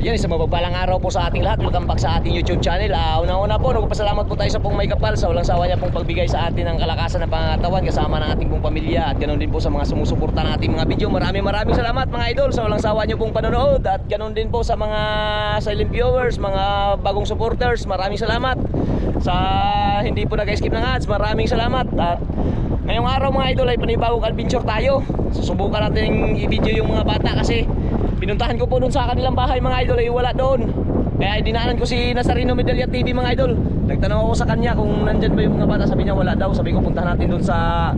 Yan, isang mabagpalang araw po sa ating lahat. Welcome back sa ating YouTube channel. Una-una po, nagpapasalamat po tayo sa pong may kapal, sa walang sawa niya pong pagbigay sa atin ng kalakasan ng pangatawan kasama ng ating pong pamilya. At ganoon din po sa mga sumusuporta nating mga video. Maraming salamat mga idol sa walang sawa niyo pong panonood. At ganoon din po sa mga silent viewers, mga bagong supporters. Maraming salamat. Sa hindi po nag-skip ng ads, maraming salamat. At ngayong araw mga idol ay panibagong adventure tayo. Susubukan natin i-video yung mga bata kasi pinuntahan ko po doon sa kanilang bahay mga idol ay wala doon. Kaya dinaanan ko si Nazareno Medalla TV mga idol. Nagtanong ako sa kanya kung nandyan ba yung mga bata. Sabi niya wala daw. Sabi ko puntahan natin doon sa,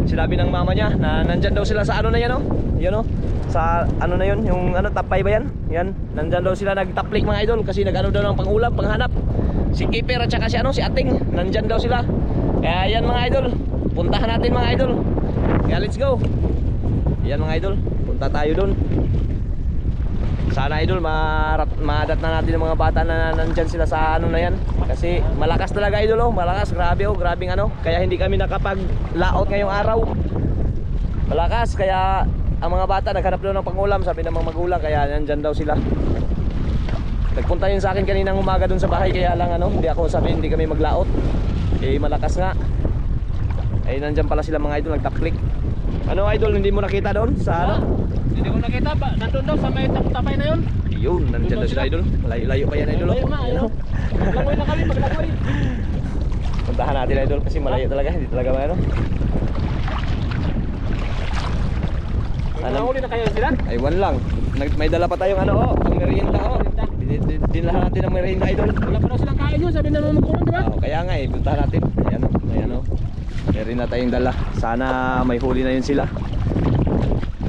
sinabi ng mama niya na nandyan daw sila sa ano na yan o. Yan o. Sa ano na yun, yung ano, tapay ba yan? Yan, nandyan daw sila nagtaplik mga idol. Kasi nag-ano daw ng pangulam, panghanap. Si Kiper at saka si ano, si Ating, nandyan daw sila. Kaya yan mga idol, puntahan natin mga idol. Kaya let's go. Yan mga idol, punta tayo doon. Sana idol, maadat na natin yung mga bata na nandyan sila sa ano na yan. Kasi malakas talaga idol oh, malakas, grabe oh, grabing ano. Kaya hindi kami nakapag-layout ngayong araw. Malakas, kaya ang mga bata naghanap daw ng pangulam, sabi ng mga magulang, kaya nandyan daw sila. Nagpunta yun sa akin kaninang umaga dun sa bahay, kaya lang ano, hindi ako sabi hindi kami mag-layout. Eh malakas nga. Eh nandyan pala sila mga idol, nagtaplik. Ano idol, hindi mo nakita doon sa ano? Hindi ko nakita ba? Nandun daw sa may tapay na yun. Yun, nandyan daw sila idol. Layo-layo pa yan idol. Layo na, ayun. Maglagoy na kami, maglagoy. Puntahan natin idol kasi malayo talaga, hindi talaga ano. Nahuli na kayo sila? Aywan lang. May dala pa tayong ano oh, ang merienda oh. Dinlahan natin ang merienda idol. Wala pa daw silang kain yun, sabi na naman magkulang, diba? Kaya nga puntahan natin. Ayan oh, ayan oh. Meron na tayong dala. Sana may huli na yun sila.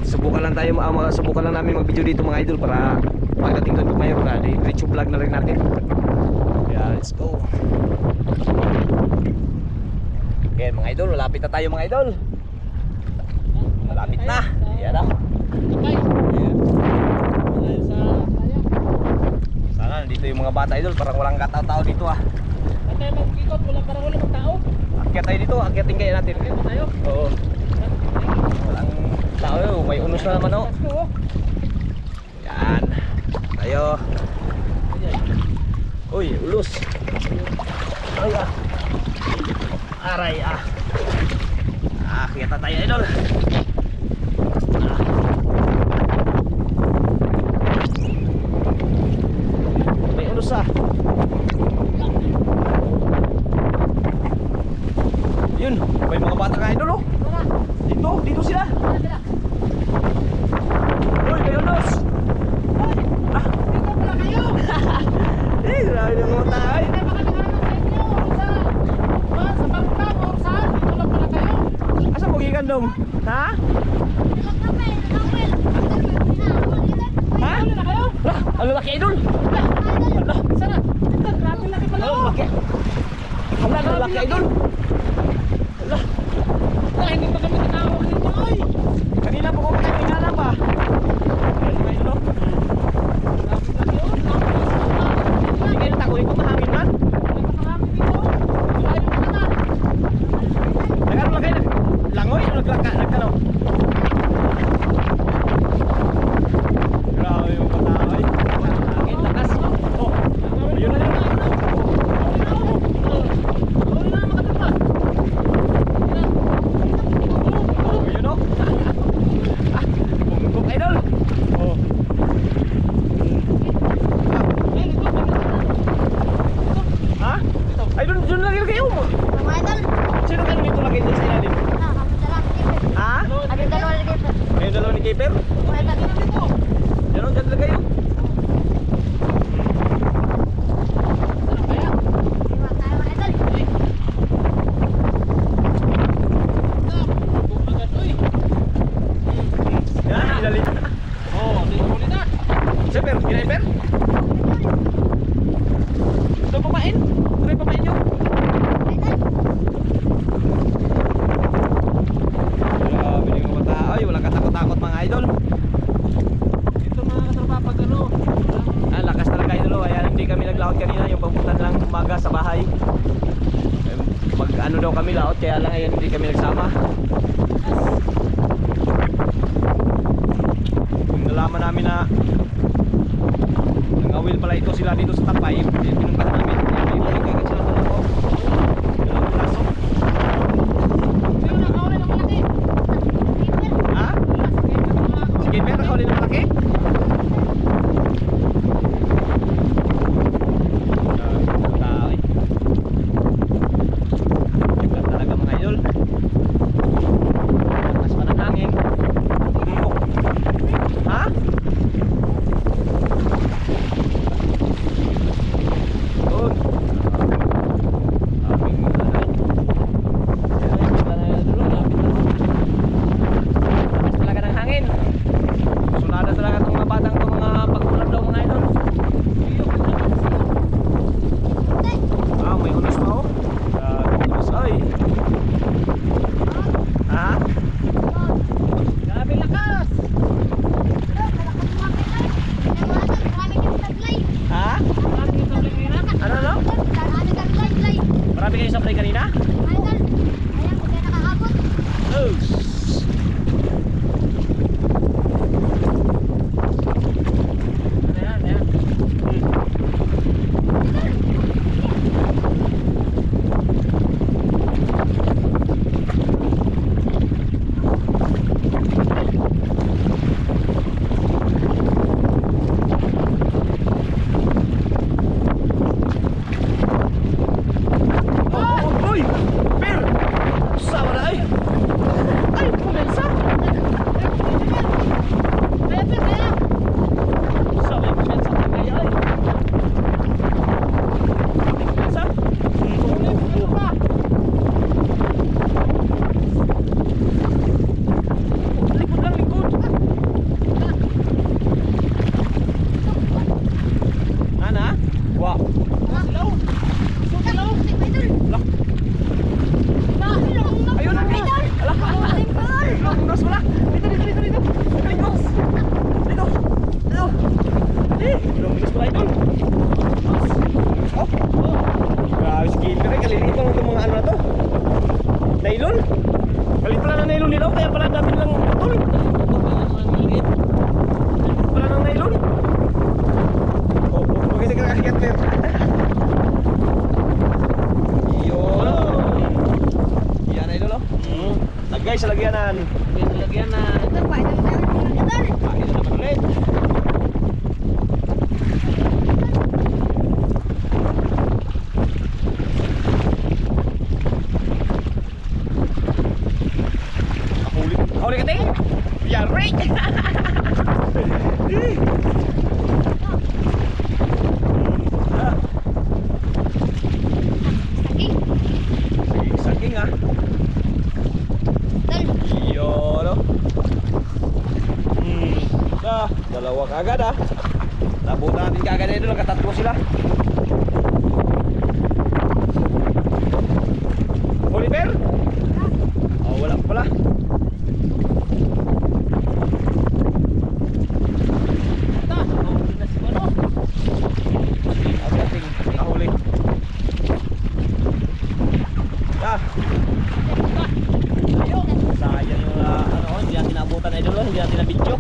Subukan lang tayo, subukan lang namin mag-video dito mga idol para pagdating doon po mayroon na diretso vlog na rin natin. Kaya let's go. Okay mga idol, malapit na tayo mga idol. Malapit na. Ayan na. Sana nandito yung mga bata idol, parang walang katao-tao dito ah. Tayo mag-ikot, parang wala mang tao. Akyat tayo dito, akyatin kaya natin. Akyat tayo? Oo. Walang tao, may unos na naman oh. Yan. Tayo. Uy, ulos. Ay ah. Aray ah. Akyat na tayo idol. May ulos ah. Yun, may mga bata ka idol oh. Dito sila. Uy, may ulos. Ah, Dito pala kayo! grabe ng mga tayo. Hindi ba kami naman sa inyo? Sa bangkang o saan? Dito lang pala kayo. Asa mo gikan dong? Ha? Ha? Huli na kayo? Lah, ang laki idol. Lah, sana. Ito, grabe laki pala. Ang laki. Ang laki idol. Lah, Hindi pa kami tinawag dito, oy. kanina po ko pinakingala pa. Ayun mga idol. Grabe laki yun. Hindi kayo natakunin ko mahangin man. Napakarami dito. Layo ka na. Nagano lang kayo? Langoy? Nagtanong? Grabe yung pataway. Hangin, lakas. Oh, ayun na yun. Ayun o. Bungkok idol. Oh. Ha? Ay, dun lagi kayo mo. Sino kayo dito lagi dyan sa ilalim? Ha? Ayun dalawa ni Keeper? Yan o, dyan lang kayo. Yan, ilalim. Oh, huli na. Keeper, Keeper? Ito pamain? Ito yung pamain nyo? Grabe yung mga tao. Ay, walang katakot-takot mga idol. Ito mga kasarpa pag ano. Lakas talaga idol. Kaya hindi kami naglaot kanina. Yung pagpunta lang umaga sa bahay. Mag ano daw kami laot. Kaya lang ayan, hindi kami nagsama. Yung nalaman namin na Ngawil pala ito sila dito sa Tapay. Pinuntahan namin. May kagat sila doon ako. Dalawang piraso. Sino nakahuli ng malaki? Ha? Sige, pero nakahuli ng malaki? Tao eh. Ganda talaga mga idol. Mas mananangin. Ha? Doon. Aming talaga ng hangin. Sunada talaga itong mga batang itong mga pag-ulap daw mga idol. Ah, may unos pa oh. Unos ay. Ha? Grabe lakas! Ha? Marami yung tablet nila. Ano no? Marami kayo supply kanina? Oh. Ayan, ayan. Oh, uy! Bill! Sama na ay! Ay, pumensa! Kaya pa, kaya! Sama yung pumensa ng gaya ay! Pumensa? Likod lang, likod! Ana? Wow! Silaw! Silaw! Lah! Ayun na! Ala! Ala! Unos wala! Dito, dito, dito, dito! Unos! Dito! Dito! Eh! Ilang minutes pala ito! Oh! Grabe, skipper eh! Kaliliit lang itong mga ano na to! Nylon! Kalit pala ng nylon nila kaya pala dami lang putol! Kalit pala ng nylon! Oh, maganda ka nakakitler! Yun! Yan na idol oh! Lagay sa lagyanan! Lagyan na! Kain na naman ulit! Huli ka ting! Yari! Ah, saking ah! Yun oh! Dalawa kagad ah! Nabutan natin kagad na ito, nakatatlo sila! Oliver? Oh, wala pa pala! Nahuli. Ah. Sayang yung ano, hindi natin naabutan na idol, hindi natin na-video.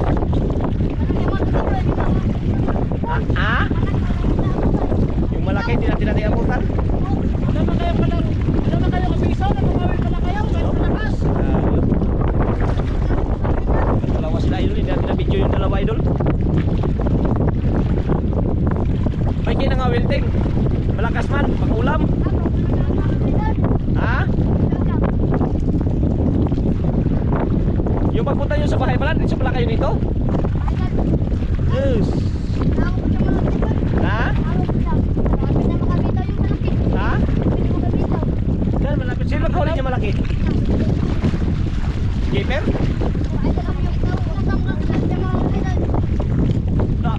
Ah? Yung malaki hindi natin naabutan. Ano na kayo pala? Ano na kayo kabisa? Namungawin pala kayo? Kahit malakas? Dalawa sila idol, hindi natin na-video yung dalawa idol. May kinangawil ting. Malakas man, pang-ulam. Ha? Yung pagpunta nyo sa bahay pala, dito pala kayo dito? Yes. Ha? Ha? Yan, malapit. Sino nagkahuli niya malaki? Gamer? Na.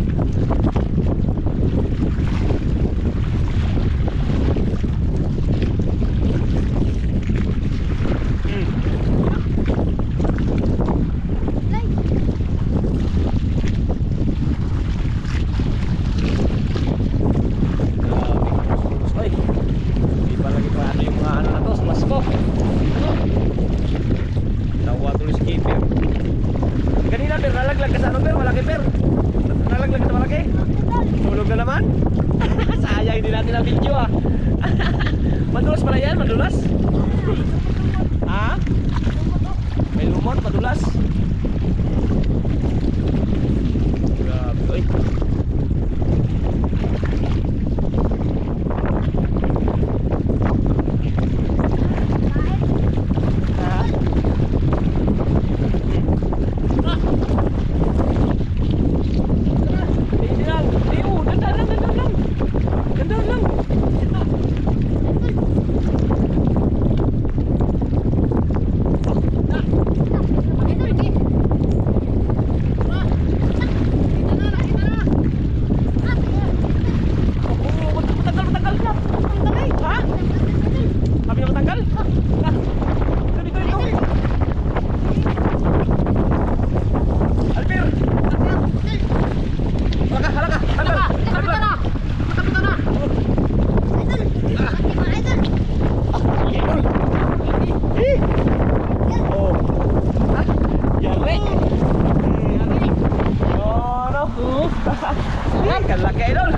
Kalaki idol.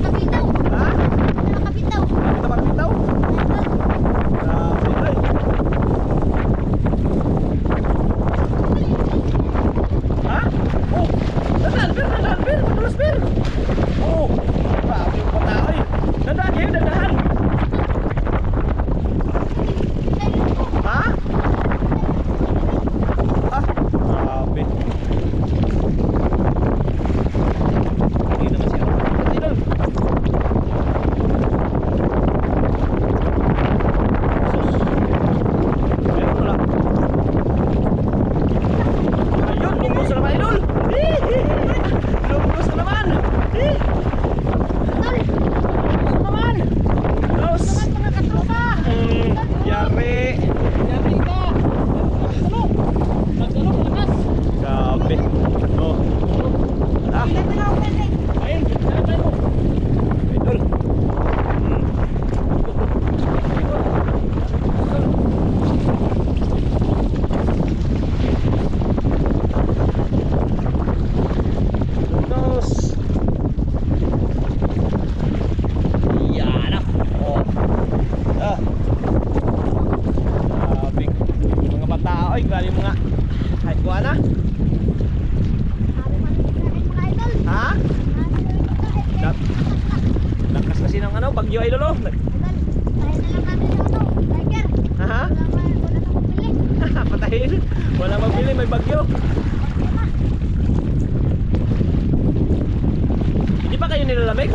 Nakabitaw. Ha? Nakabitaw. Ito magbitaw. Grabe idol. Ha? Oh! Dandan, bir, dandan, bir, madulas bir. Oh! Grabe yung patao eh. Dandan, yun, dandahan. Ha? Ah, grabe. Hindi naman siya. Kasi idol. Sus. Meron wala. Ayun, bungkus na naman idol. Bungkus na naman. Bungkus na naman. Los. Mga katropa. Yari. Yari ka. Ano? Nagano malakas. Grabe. Oh. Ah, Ayun, sabay mo. idol. Lunos. Yan ah. Oh. Ah. Grabe. Mga batao ay grabe mga. Ay, kuha na. Ha? Lakas kasi ng ano, bagyo idol oh. Ha? Patayin. Wala mabili, may bagyo. Hindi pa kayo nilalamig?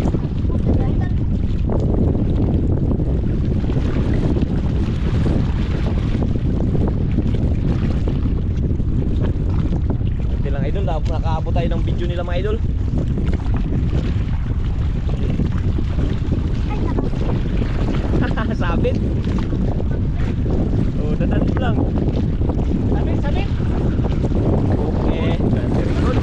Hindi lang idol, nakaabot tayo ng video nila mga idol. Sabit. Oh, dadan lang. Sabit, sabit. Okay, very good.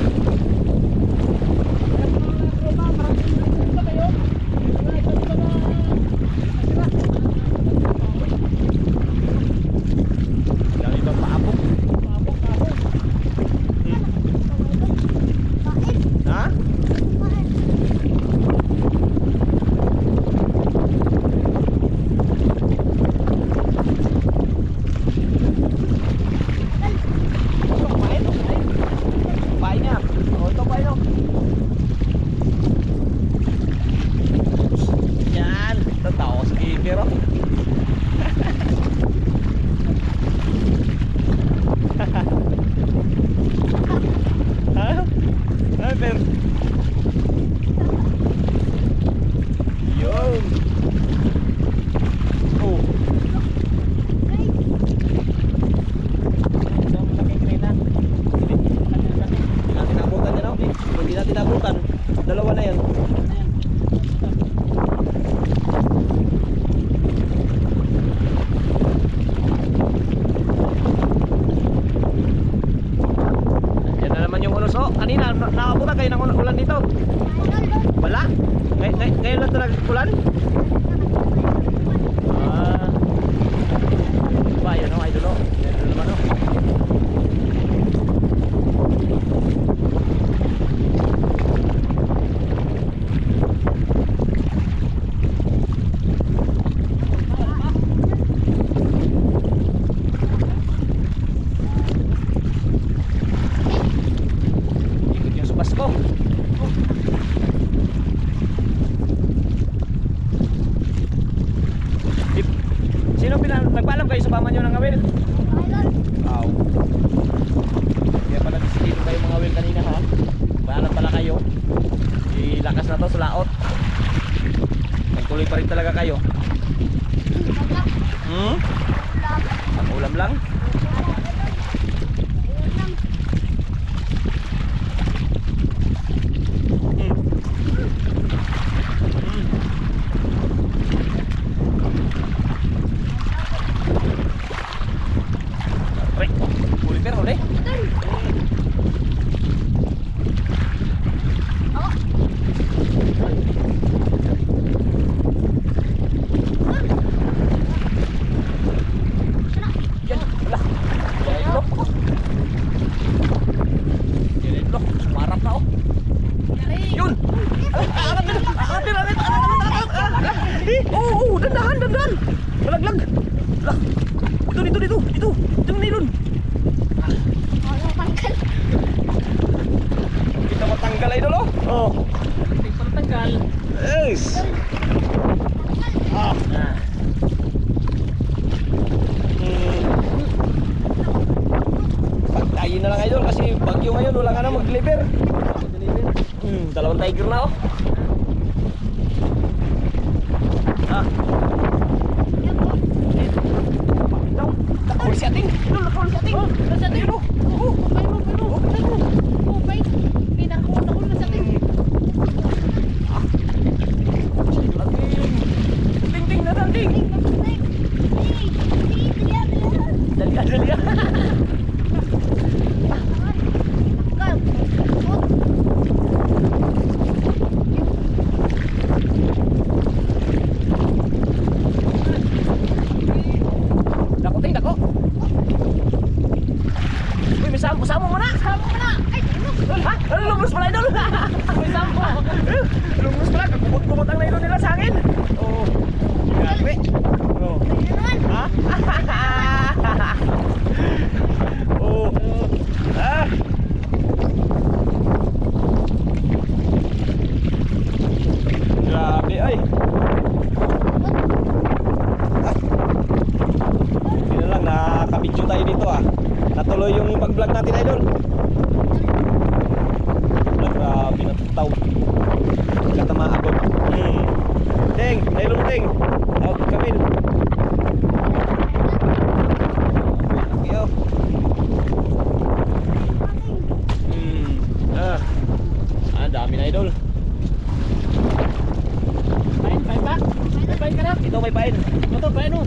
Dami bang paabok? Ha? Pain niya. Oh, ito pain oh. Yan, tatawa sa keeper oh. Ha? Ay, pero yun. Oh. Hindi natin abutan yan oh. Hindi natin abutan. Dalawa na yan. Yan na naman yung unos oh. Kanina nakabutan kayo ng ulan dito. Wala? Ngayon lang talaga ulan? Ah. Ba, yun oh, idol oh. Yan naman oh. Ikot yung subas ko. Sino nagpaalam kayo sa pama nyo ng awil? Wow. Kaya pala disiplino kayo mga awil kanina ha. Paalam pala kayo. Ilakas na to sa laot. Nagtuloy pa rin talaga kayo. Ang ulam lang. Huli pero huli. Lah. Dito yung nylon. Walang tanggal. Kita matanggal idol oh. Oh. Hindi pa natanggal. Yes. Ah. Pagtayin na lang idol kasi bagyo ngayon wala ka na mag-deliver. Dalawang tiger na oh. Ah. Nakahuli si ating. Nakahuli si ating. Nasa atin. Bay mo. Bay. Pinakahuli na sa atin. Ting na ting. Dali. Dako. Uy, may samo mo na. Ay, ano? Ha? Lumos pala idol. May samo. Lumos pala. Kumot ang nylon nila sa akin. Oh. Grabe. Oh. Ha? Oh. Ah. Grabe ay. Hindi na lang, nakabidyo tayo dito ah. Natuloy yung pag-vlog natin idol. Grabe na tao. Katama ako. Ting, nailong ting. Tawag Kamil. Yo. Dami na idol. Pain ba? May pain ka na? Ito may pain. Ito, pain o.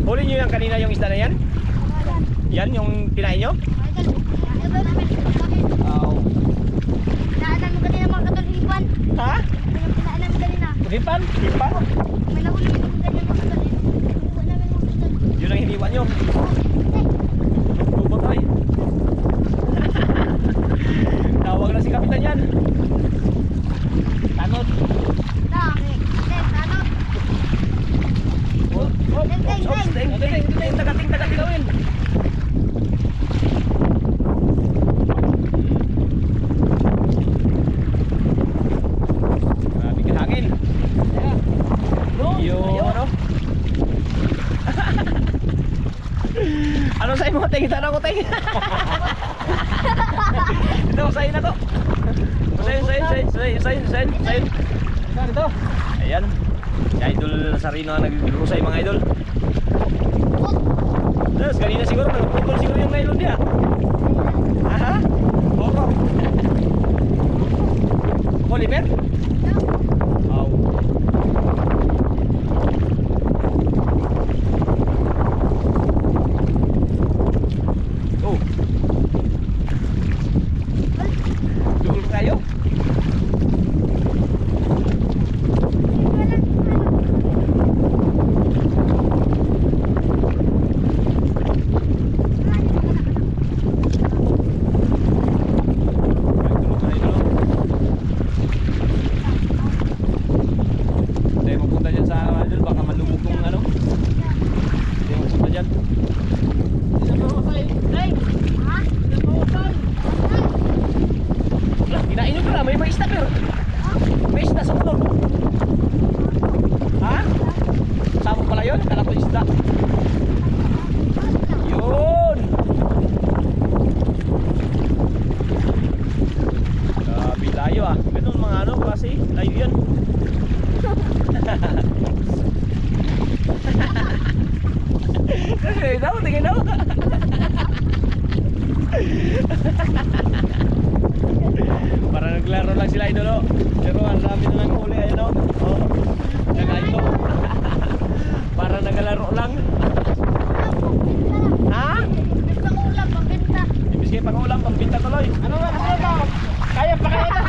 Huli nyo yan kanina yung isda na yan? Yan yung kinain nyo? Oo. Pinaanan mo kanina mga katulhipan. Ha? Pinaanan mo kanina. Hipan? Hipa? May nahuli mo ganyan mga katulhipan. Hiwa namin mga katulhipan. Yun ang hiniwa nyo. Lubot ay. Tawag na si Kapitan yan. Tanod. Dami. Tanong. Ting. Gawin. Grabe ka hangin. Yo, ano? Ano sa'yo mo, Ting? Tanong ko, Ting. Ito, sa'yo na to. Sa'yo. Saan ito? Ayan. Si Idol Nazarino ang nag-rusay mga idol. Tapos kanina siguro nagputol siguro yung nylon niya. Aha. Oo. Oliver? Wow. Oh. Dugol kayo? Tingin daw. Para naglaro lang sila idol oh. Pero ang dami na lang huli ayun oh. Oh. Nagaito. Para nagalaro lang. Ha? Pangulam, pambinta. Ibig kayo pangulam, pambinta tuloy. Ano ba kasi ito? Kaya pa kaya ito?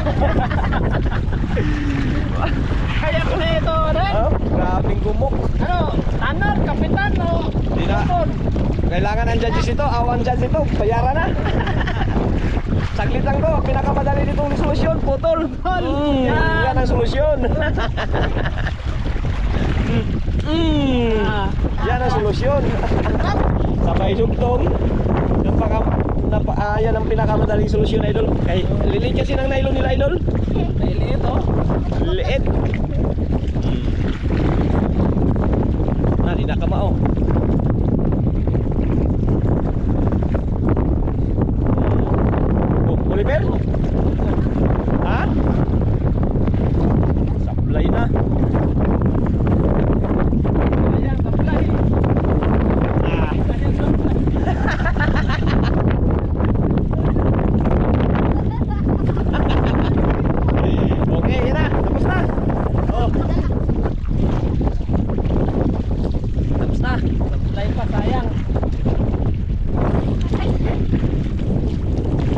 Kaya ko na ito, Ren? Oh, grabing gumok. Ano? Tanner, kapitan o? Hindi na. Kapon? Kailangan ang judges ito, awan judges ito, bayaran na. Saglit lang to, pinakamadali nitong solusyon, putol. Yan ang solusyon. Yan ang solusyon. Sabay sugtong. Yan ang pinakamadaling solusyon, idol. Kay lilit kasi ng nylon nila, idol. Nailiit oh. Liit. Di na kamao. Oliver? Ha? Sablay na. Ayan, taplay. Ah. Ayan, taplay. Okay, yan na. Tapos na. Oh. Tapos na. Taplay pa, sayang.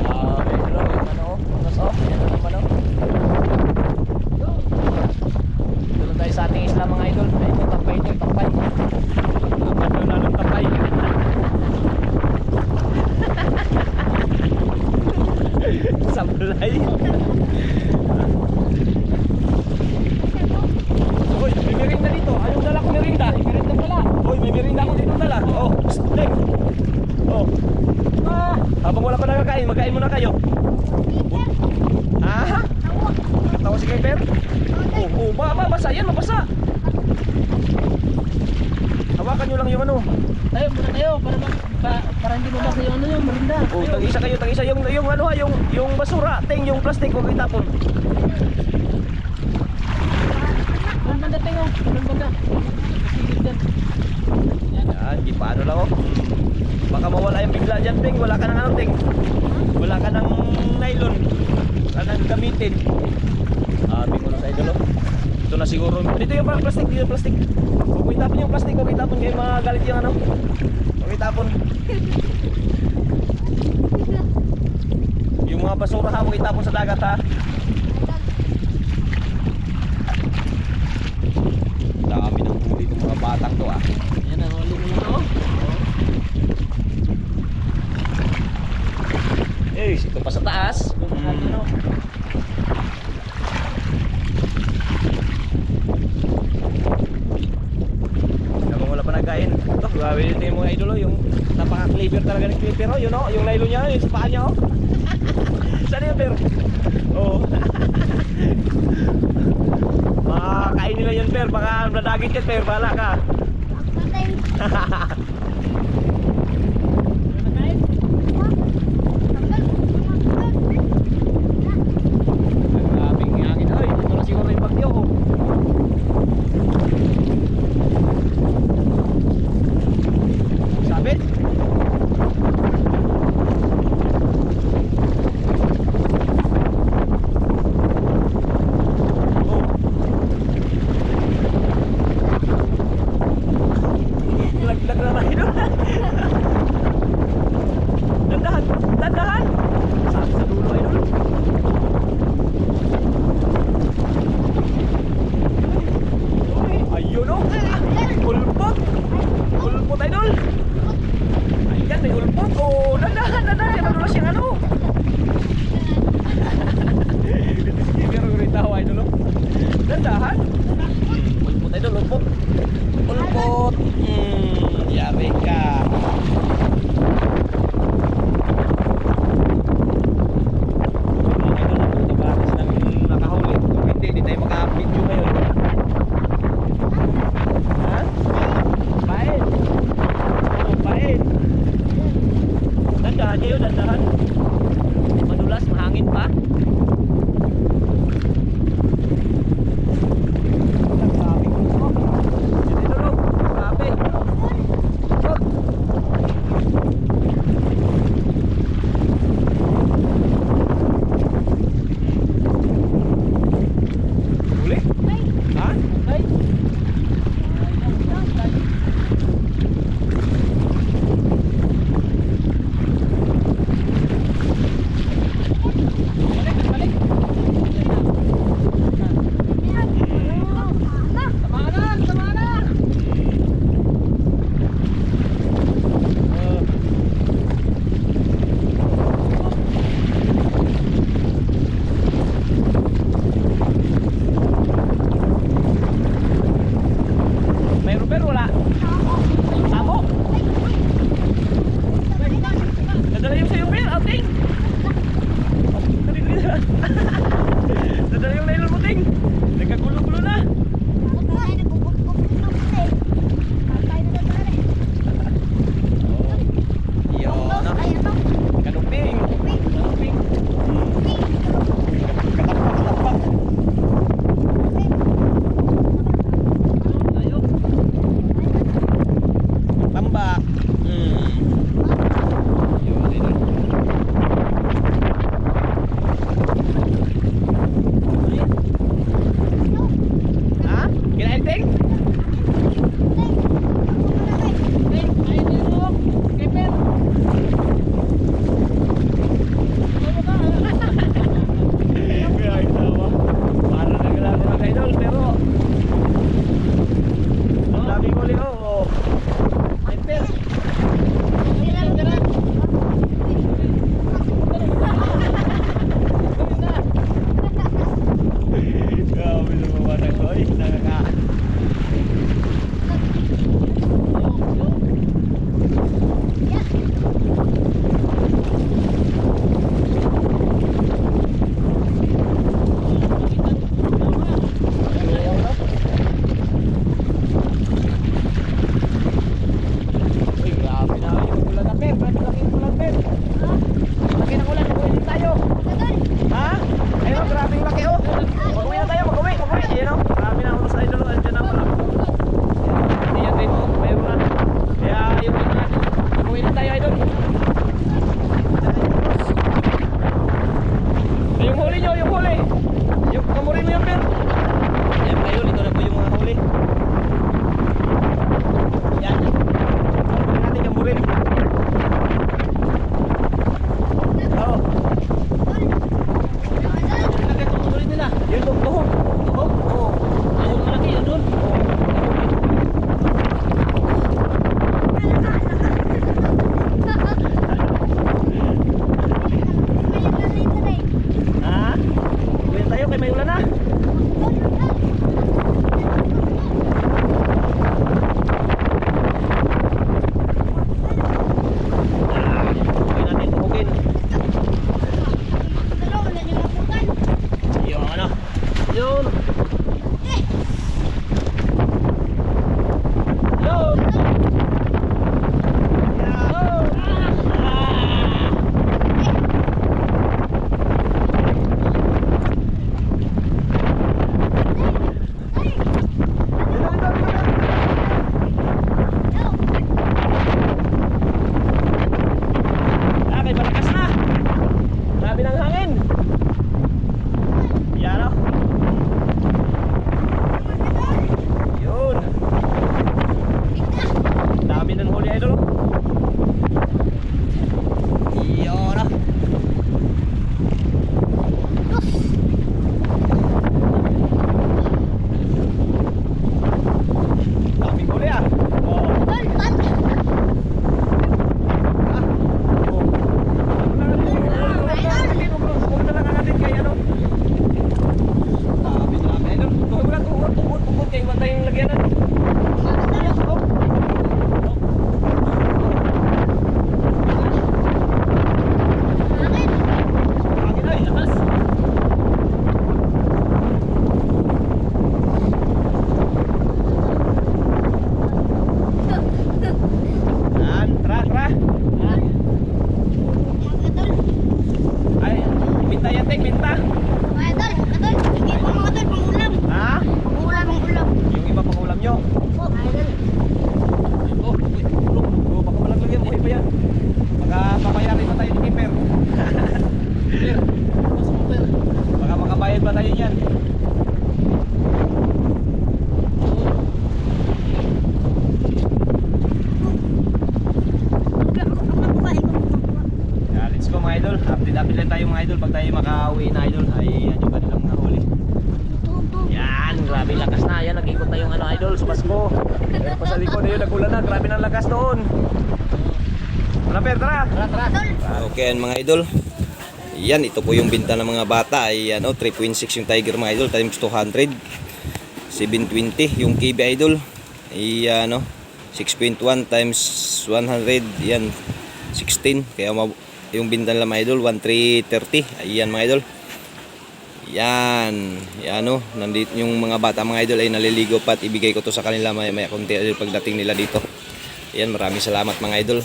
Okay, hello. Yung ano, unos off. Yan ang naman oh. Tulong tayo sa ating isla mga idol. Ay, ito, tampay ito, tampay. Apat na lalong tampay. Sablay. Uy, may merinda dito. Ayaw dala ko merinda. May merinda pala. Uy, may merinda ako dito dala. Oh, steak. Oh. Habang wala pa nakakain, magkain muna kayo. Ah? Tawa si Kaiper? Mabasa yan, mabasa. Hawakan nyo lang yung ano. Tayo, muna tayo. Para hindi mabasa yung ano yung marinda. Oh, tag-isa kayo, tag-isa yung ano ha, yung basura, ting yung plastic, huwag itapon. Doon banda tayo. Doon banda. Silid dyan. Yan, di paano lang oh. Baka mawala yung bigla dyan, ting. Wala ka ng ano, ting. Wala ka ng nylon. Wala nang gamitin. Bingo na sa idol oh. Ito na siguro. Dito yung parang plastic, dito yung plastic. Huwag itapon yung plastic, huwag itapon kayo magalit yung ano. Huwag itapon. Yung mga basura ha, huwag itapon sa dagat ha. Dami ng huli itong mga batang to ah. Yan ang huli mo na oh. Eh, ito pa sa taas. Ano? Habang wala pa nagkain. Ito, grabe dito yung mga idolo. Yung napaka-clever talaga ng clipper oh. Yun oh, yung nylon niya, yung sa paa niya oh. Saan yun, Per? Oh. Makakain nila yun, Per. Baka nadagit yan, Per. Bahala ka. Grabing hangin. Ay, ito na siguro yung bagyo oh. Sabit? Oh. Laglag na na ito. Dandahan, dandahan. Sabi sa dulo ay dulo. Ayun oh. Ulpot. Ulpot ay dul. Ayan, may ulpot. Oh, dandahan, dandahan. Yan madulas yung ano. Pero rin tawa ay dulo. Dandahan. Ulpot ay dul, ulpot. Ulpot. Yari ka. Hindi tayo maka-video ngayon. Ha? Pain. Oh, pain. Dandahan kayo, dandahan. Madulas, mahangin pa. Grabe ko. Dito dulu. Grabe. Shot. Huli? Ha? Ay. Balik, balik. Nadala yung sa'yo, Per, outing. Nadala yung nylon mo, Ting. Nagkagulo-gulo na. Yun, no? Kanuping. Kanuping. Katapak. Tayo. Tambak. Yun, idol. Ha? Kinain, Ting? Kaya tawa. Para naglaro ng idol, pero ang daming huli, oh. Ay, Per. Grabe na mamatag ko, eh. Nakaka... Uy, grabe na yung ulan na, Per. Grabe laki yung ulan, Per. Laki ng ulan, mag-uwi din tayo. Ha? Ayun, oh, grabe yung laki, oh. Mag-uwi na tayo, mag-uwi. Ayun, oh. Grabe na ulos na idol, andyan na pala. Hindi yan din, oh. Mayroon na. Kaya, yung ulan na. Mag-uwi na tayo, idol. Yung huli nyo, yung huli. Yung kamurin mo yung Per. Yan, idol, ito na po yung mga huli. Yan. Huwag natin kamurin. Oo. Ilagay ko kamurin nila. Yung tuhog. Tuhog? Oo. Ayun, malaki yun dun. Oo. Ha? Uwi tayo kay may ulan na. Uwi natin, tuhogin. Yun, ano? Yun. Yun. Kay malakas na. Grabe ng hangin. Yan, oh. Yun. Dami ng huli, idol. Yun, oh. Daming huli, ah. Oo. Huwag na lang natin kay ano. Dami, idol. Huwag na tuhod. Kaya iwan tayong lagyanan. Hangin ay, lakas. Yan, tra. Ay, minta yan, Ting, minta. Ha? Yung iba pang ulam nyo. Oh, baka malaglag yan, buhay pa yan. Baka papayarin pa tayo ni Kimper. Baka makabayad pa tayo yan. Yeah, let's go mga idol. Update lang tayo mga idol pag tayo makauwi na idol. Ay, yan yung kanilang nahuli. Yan, grabe lakas na. Yan, nag-ikot na yung ano idol sa Pasko. Pero pa sa likod yun, nagulan na. Grabe ng lakas doon. Tara, Per, tara. Okay, mga idol. Yan, ito po yung binta ng mga bata. Ay, ano, 3.6 yung Tiger mga idol times 200. 720 yung KB idol. Ay, ano, 6.1 times 100. Yan, 16. Kaya Yung binta nila mga idol, 1,330. Ayan mga idol. Yan. Yan o. Nandito yung mga bata mga idol ay naliligo pa at ibigay ko to sa kanila maya maya konti pagdating nila dito. Ayan, maraming salamat mga idol.